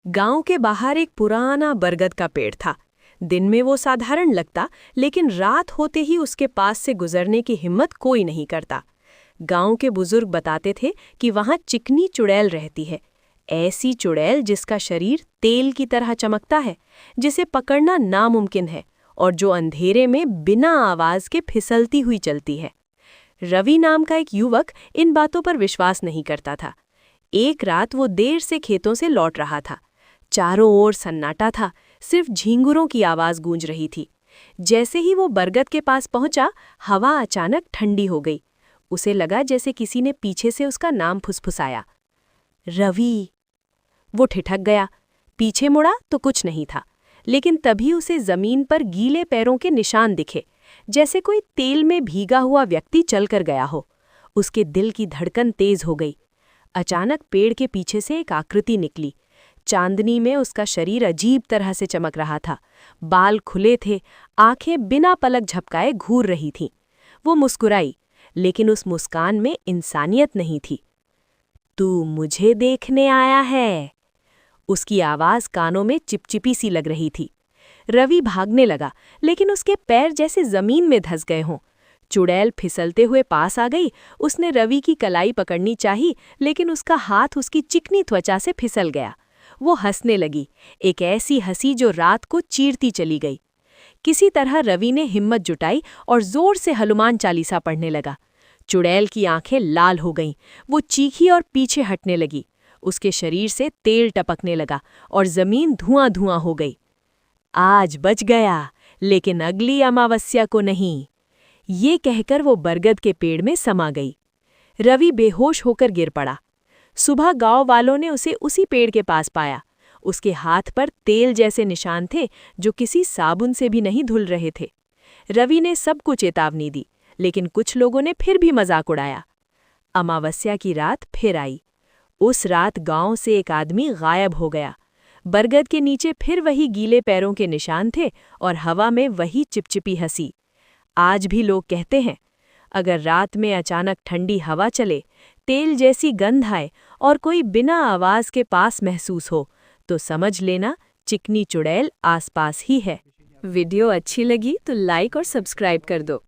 गांव के बाहर एक पुराना बरगद का पेड़ था। दिन में वो साधारण लगता, लेकिन रात होते ही उसके पास से गुजरने की हिम्मत कोई नहीं करता। गांव के बुजुर्ग बताते थे कि वहां चिकनी चुड़ैल रहती है, ऐसी चुड़ैल जिसका शरीर तेल की तरह चमकता है, जिसे पकड़ना नामुमकिन है और जो अंधेरे में बिना आवाज के फिसलती हुई चलती है। रवि नाम का एक युवक इन बातों पर विश्वास नहीं करता था। एक रात वो देर से खेतों से लौट रहा था। चारों ओर सन्नाटा था, सिर्फ झींगुरों की आवाज गूंज रही थी। जैसे ही वो बरगद के पास पहुंचा, हवा अचानक ठंडी हो गई। उसे लगा जैसे किसी ने पीछे से उसका नाम फुसफुसाया, रवि। वो ठिठक गया। पीछे मुड़ा तो कुछ नहीं था, लेकिन तभी उसे जमीन पर गीले पैरों के निशान दिखे, जैसे कोई तेल में भीगा हुआ व्यक्ति चलकर गया हो। उसके दिल की धड़कन तेज हो गई। अचानक पेड़ के पीछे से एक आकृति निकली। चांदनी में उसका शरीर अजीब तरह से चमक रहा था। बाल खुले थे, आंखें बिना पलक झपकाए घूर रही थीं। वो मुस्कुराई, लेकिन उस मुस्कान में इंसानियत नहीं थी। तू मुझे देखने आया है? उसकी आवाज कानों में चिपचिपी सी लग रही थी। रवि भागने लगा, लेकिन उसके पैर जैसे जमीन में धंस गए हों। चुड़ैल फिसलते हुए पास आ गई। उसने रवि की कलाई पकड़नी चाही, लेकिन उसका हाथ उसकी चिकनी त्वचा से फिसल गया। वो हंसने लगी, एक ऐसी हंसी जो रात को चीरती चली गई। किसी तरह रवि ने हिम्मत जुटाई और जोर से हनुमान चालीसा पढ़ने लगा। चुड़ैल की आंखें लाल हो गईं। वो चीखी और पीछे हटने लगी। उसके शरीर से तेल टपकने लगा और जमीन धुआं धुआं हो गई। आज बच गया, लेकिन अगली अमावस्या को नहीं। ये कहकर वो बरगद के पेड़ में समा गई। रवि बेहोश होकर गिर पड़ा। सुबह गांव वालों ने उसे उसी पेड़ के पास पाया। उसके हाथ पर तेल जैसे निशान थे, जो किसी साबुन से भी नहीं धुल रहे थे। रवि ने सबको चेतावनी दी, लेकिन कुछ लोगों ने फिर भी मजाक उड़ाया। अमावस्या की रात फिर आई। उस रात गांव से एक आदमी गायब हो गया। बरगद के नीचे फिर वही गीले पैरों के निशान थे और हवा में वही चिपचिपी हंसी। आज भी लोग कहते हैं, अगर रात में अचानक ठंडी हवा चले, तेल जैसी गंध आए और कोई बिना आवाज के पास महसूस हो, तो समझ लेना चिकनी चुड़ैल आसपास ही है। वीडियो अच्छी लगी तो लाइक और सब्सक्राइब कर दो।